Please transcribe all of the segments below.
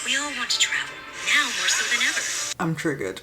We all want to travel, now more so than ever. I'm triggered.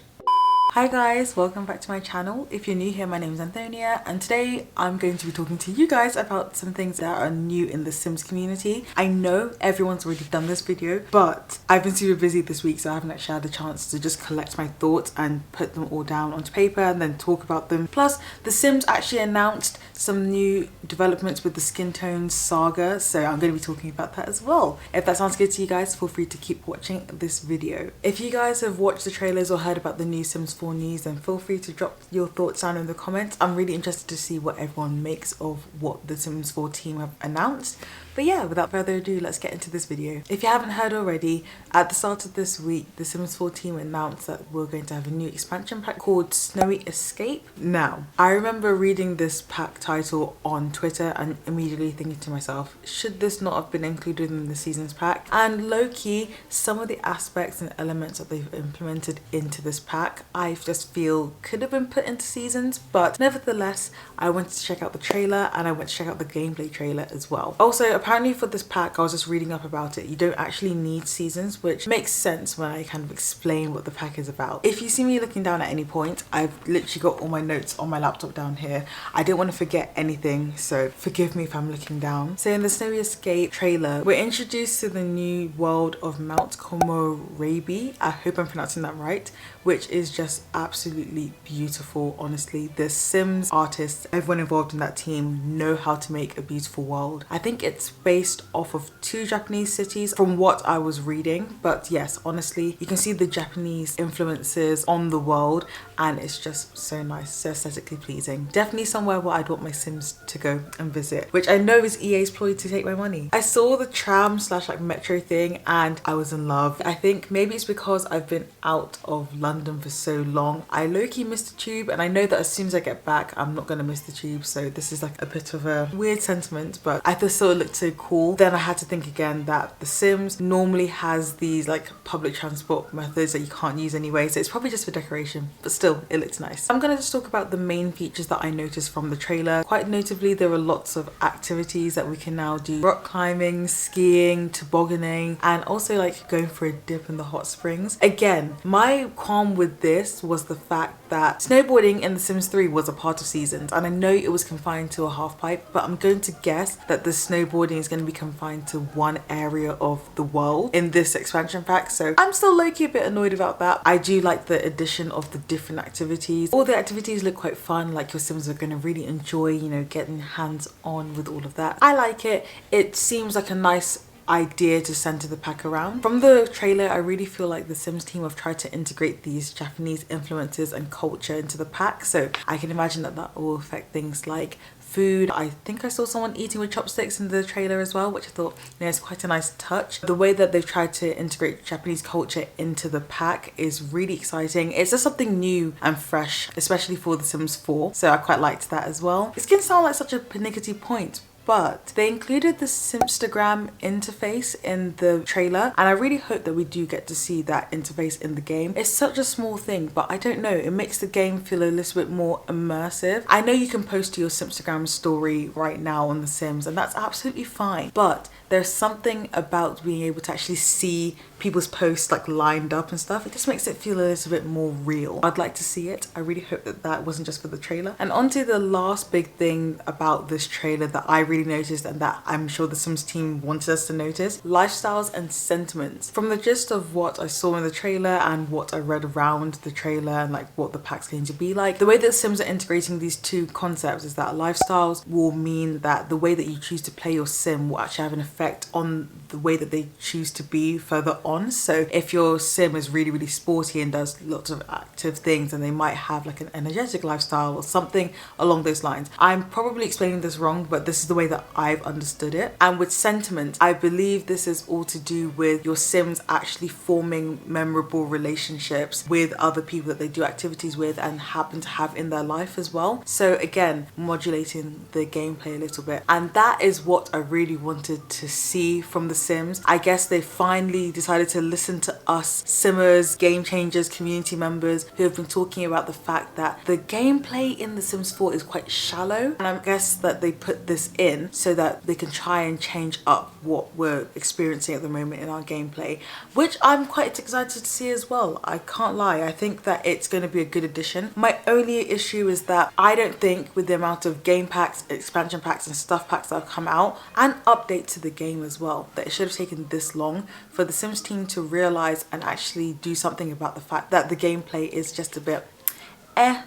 Hi guys, welcome back to my channel. If you're new here, my name is Antonia and today I'm going to be talking to you guys about some things that are new in the Sims community. I know everyone's already done this video, but I've been super busy this week, so I haven't actually had the chance to just collect my thoughts and put them all down onto paper and then talk about them. Plus, the Sims actually announced some new developments with the SKINTONES saga, so I'm going to be talking about that as well. If that sounds good to you guys, feel free to keep watching this video. If you guys have watched the trailers or heard about the new Sims 4 news, then feel free to drop your thoughts down in the comments. I'm really interested to see what everyone makes of what the Sims 4 team have announced. But yeah, without further ado, let's get into this video. If you haven't heard already, at the start of this week, the Sims 4 team announced that we're going to have a new expansion pack called Snowy Escape. Now, I remember reading this pack title on Twitter and immediately thinking to myself, should this not have been included in the seasons pack? And low-key, some of the aspects and elements that they've implemented into this pack, I just feel could have been put into seasons, but nevertheless, I went to check out the trailer and I went to check out the gameplay trailer as well. Also, apparently for this pack, I was just reading up about it, you don't actually need seasons, which makes sense when I kind of explain what the pack is about. If you see me looking down at any point, I've literally got all my notes on my laptop down here. I don't want to forget anything, so forgive me if I'm looking down. So in the Snowy Escape trailer, we're introduced to the new world of Mount Komorebi. I hope I'm pronouncing that right, which is just absolutely beautiful. Honestly, the Sims artists, everyone involved in that team, know how to make a beautiful world. I think it's based off of 2 Japanese cities from what I was reading, but yes, honestly, you can see the Japanese influences on the world and it's just so nice, so aesthetically pleasing. Definitely somewhere where I'd want my Sims to go and visit, which I know is EA's ploy to take my money. I saw the tram slash like metro thing and I was in love. I think maybe it's because I've been out of London for so long. I low-key missed the tube, and I know that as soon as I get back I'm not gonna miss the tube, so this is like a bit of a weird sentiment, but I just thought it looked so cool. Then I had to think again that the Sims normally has these like public transport methods that you can't use anyway, so it's probably just for decoration, but still it looks nice. I'm gonna just talk about the main features that I noticed from the trailer. Quite notably, there are lots of activities that we can now do: rock climbing, skiing, tobogganing, and also like going for a dip in the hot springs. Again, my qualm with this was the fact that snowboarding in The Sims 3 was a part of seasons, and I know it was confined to a half pipe, but I'm going to guess that the snowboarding is going to be confined to one area of the world in this expansion pack, so I'm still low-key a bit annoyed about that. I do like the addition of the different activities. All the activities look quite fun, like your Sims are going to really enjoy, you know, getting hands-on with all of that. I like it. It seems like a nice idea to center the pack around. From the trailer, I really feel like the Sims team have tried to integrate these Japanese influences and culture into the pack, so I can imagine that that will affect things like food. I think I saw someone eating with chopsticks in the trailer as well, which I thought, you know, is quite a nice touch. The way that they've tried to integrate Japanese culture into the pack is really exciting. It's just something new and fresh, especially for The Sims 4, so I quite liked that as well. It's gonna sound like such a pernickety point, but they included the Simstagram interface in the trailer, and I really hope that we do get to see that interface in the game. It's such a small thing, but I don't know, it makes the game feel a little bit more immersive. I know you can post to your Simstagram story right now on The Sims, and that's absolutely fine, but there's something about being able to actually see people's posts like lined up and stuff. It just makes it feel a little bit more real. I'd like to see it. I really hope that that wasn't just for the trailer. And on to the last big thing about this trailer that I really noticed, and that I'm sure the Sims team wanted us to notice: lifestyles and sentiments. From the gist of what I saw in the trailer and what I read around the trailer and like what the pack's going to be like, the way that Sims are integrating these 2 concepts is that lifestyles will mean that the way that you choose to play your Sim will actually have an effect on the way that they choose to be further on. So if your Sim is really, really sporty and does lots of active things, and they might have like an energetic lifestyle or something along those lines. I'm probably explaining this wrong, but this is the way that I've understood it. And with sentiment, I believe this is all to do with your Sims actually forming memorable relationships with other people that they do activities with and happen to have in their life as well. So again, modulating the gameplay a little bit. And that is what I really wanted to see from The Sims. I guess they finally decided to listen to us Simmers, Game Changers, community members who have been talking about the fact that the gameplay in The Sims 4 is quite shallow, and I guess that they put this in so that they can try and change up what we're experiencing at the moment in our gameplay, which I'm quite excited to see as well. I can't lie, I think that it's going to be a good addition. My only issue is that I don't think with the amount of game packs, expansion packs and stuff packs that have come out and update to the game as well, that it should have taken this long for the Sims team to realize and actually do something about the fact that the gameplay is just a bit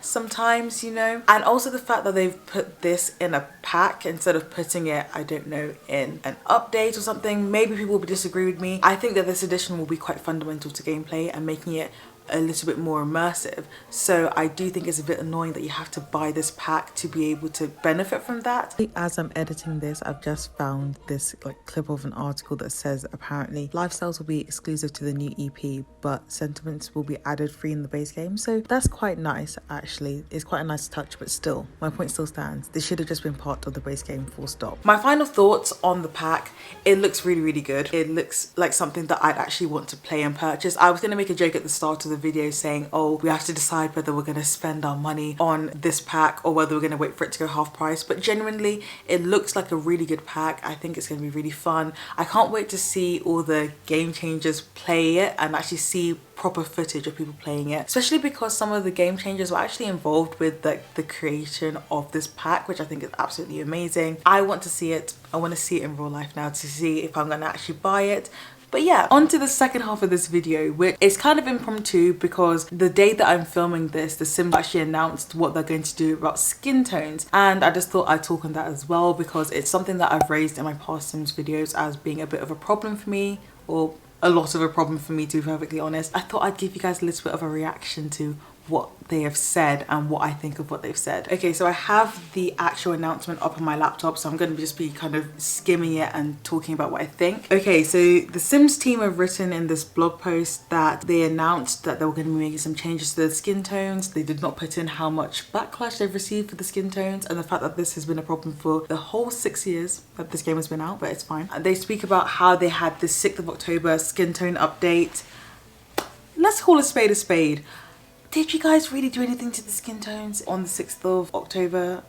sometimes, you know. And also the fact that they've put this in a pack instead of putting it, I don't know, in an update or something. Maybe people will disagree with me. I think that this edition will be quite fundamental to gameplay and making it a little bit more immersive. So I do think it's a bit annoying that you have to buy this pack to be able to benefit from that. As I'm editing this, I've just found this like clip of an article that says apparently lifestyles will be exclusive to the new EP, but sentiments will be added free in the base game. So that's quite nice actually. It's quite a nice touch, but still, my point still stands. This should have just been part of the base game, full stop. My final thoughts on the pack: it looks really, really good. It looks like something that I'd actually want to play and purchase. I was going to make a joke at the start of the video saying, oh, we have to decide whether we're going to spend our money on this pack or whether we're going to wait for it to go half price, but genuinely it looks like a really good pack. I think it's going to be really fun. I can't wait to see all the Game Changers play it and actually see proper footage of people playing it, especially because some of the Game Changers were actually involved with the creation of this pack, which I think is absolutely amazing. I want to see it. I want to see it in real life now to see if I'm going to actually buy it. But yeah, on to the second half of this video, which is kind of impromptu because the day that I'm filming this, the Sims actually announced what they're going to do about skin tones, and I just thought I'd talk on that as well because it's something that I've raised in my past Sims videos as being a bit of a problem for me, or a lot of a problem for me to be perfectly honest. I thought I'd give you guys a little bit of a reaction to what they have said and what I think of what they've said. Okay, so I have the actual announcement up on my laptop, so I'm going to just be kind of skimming it and talking about what I think. Okay, so the Sims team have written in this blog post that they announced that they were going to be making some changes to the skin tones. They did not put in how much backlash they've received for the skin tones and the fact that this has been a problem for the whole 6 years that this game has been out, but it's fine. And they speak about how they had the 6th of October skin tone update. Let's call a spade a spade. Did you guys really do anything to the skin tones on the 6th of October?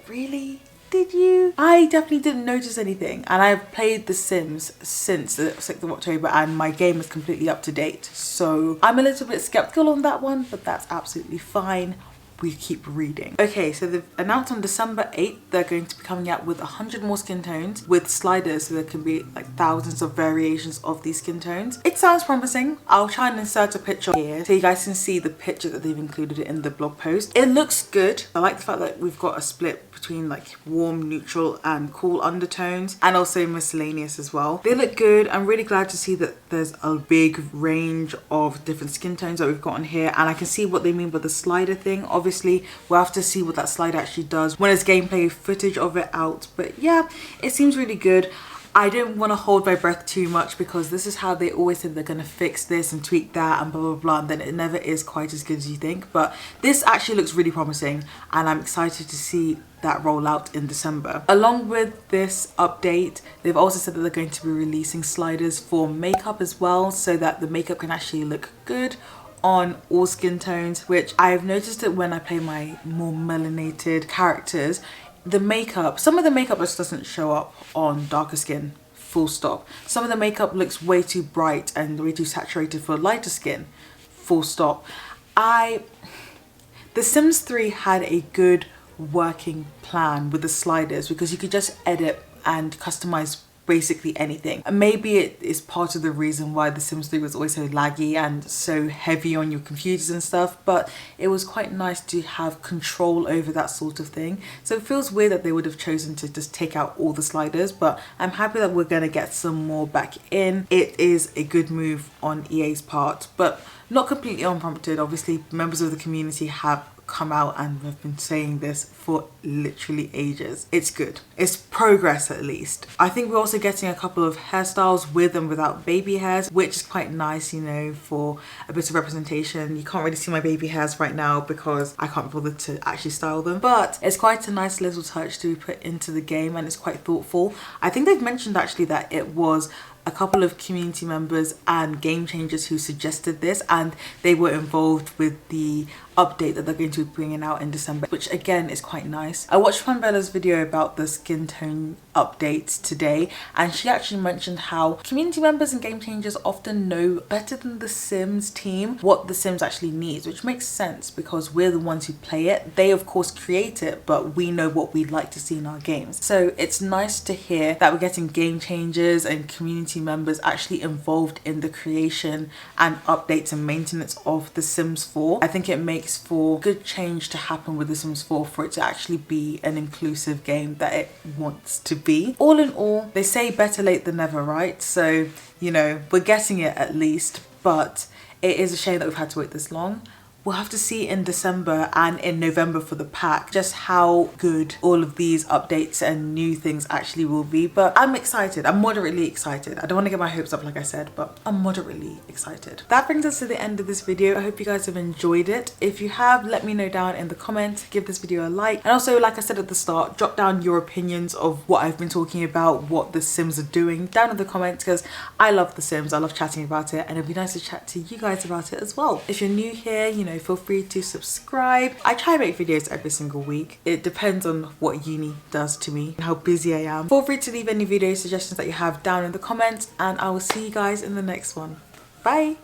Really? Did you? I definitely didn't notice anything, and I've played The Sims since the 6th of October and my game is completely up to date. So I'm a little bit skeptical on that one, but that's absolutely fine. We keep reading. Okay, so they've announced on December 8th they're going to be coming out with 100 more skin tones with sliders, so there can be like thousands of variations of these skin tones. It sounds promising. I'll try and insert a picture here so you guys can see the picture that they've included in the blog post. It looks good. I like the fact that we've got a split between like warm, neutral and cool undertones, and also miscellaneous as well. They look good. I'm really glad to see that there's a big range of different skin tones that we've got on here, and I can see what they mean by the slider thing. Obviously we'll have to see what that slider actually does when there's gameplay footage of it out, but yeah, it seems really good. I don't want to hold my breath too much because this is how they always say they're going to fix this and tweak that and blah blah blah, and then it never is quite as good as you think. But this actually looks really promising and I'm excited to see that roll out in December. Along with this update, they've also said that they're going to be releasing sliders for makeup as well, so that the makeup can actually look good on all skin tones, which I've noticed that when I play my more melanated characters, the makeup, some of the makeup just doesn't show up on darker skin, full stop. Some of the makeup looks way too bright and way too saturated for lighter skin, full stop. The Sims 3 had a good working plan with the sliders because you could just edit and customize basically anything, and maybe it is part of the reason why The Sims 3 was always so laggy and so heavy on your computers and stuff, but it was quite nice to have control over that sort of thing. So it feels weird that they would have chosen to just take out all the sliders, but I'm happy that we're gonna get some more back in. It is a good move on EA's part, but not completely unprompted. Obviously members of the community have come out and have been saying this for literally ages. It's good. It's progress at least. I think we're also getting a couple of hairstyles with and without baby hairs, which is quite nice, you know, for a bit of representation. You can't really see my baby hairs right now because I can't bother to actually style them, but it's quite a nice little touch to be put into the game, and it's quite thoughtful. I think they've mentioned actually that it was a couple of community members and game changers who suggested this, and they were involved with the update that they're going to be bringing out in December, which again is quite nice. I watched Panbella's video about the skin tone updates today, and she actually mentioned how community members and game changers often know better than the Sims team what the Sims actually needs, which makes sense because we're the ones who play it. They of course create it, but we know what we'd like to see in our games. So it's nice to hear that we're getting game changers and community members actually involved in the creation and updates and maintenance of The Sims 4. I think it makes for good change to happen with The Sims 4 for it to actually be an inclusive game that it wants to be. All in all, they say better late than never, right? So, you know, we're getting it at least, but it is a shame that we've had to wait this long. We'll have to see in December and in November for the pack just how good all of these updates and new things actually will be. But I'm excited. I'm moderately excited. I don't want to get my hopes up like I said, but I'm moderately excited. That brings us to the end of this video. I hope you guys have enjoyed it. If you have, let me know down in the comments. Give this video a like. And also, like I said at the start, drop down your opinions of what I've been talking about, what the Sims are doing down in the comments, because I love the Sims. I love chatting about it, and it'd be nice to chat to you guys about it as well. If you're new here, you know, feel free to subscribe. I try to make videos every single week. It depends on what uni does to me and how busy I am. Feel free to leave any video suggestions that you have down in the comments, and I will see you guys in the next one. Bye.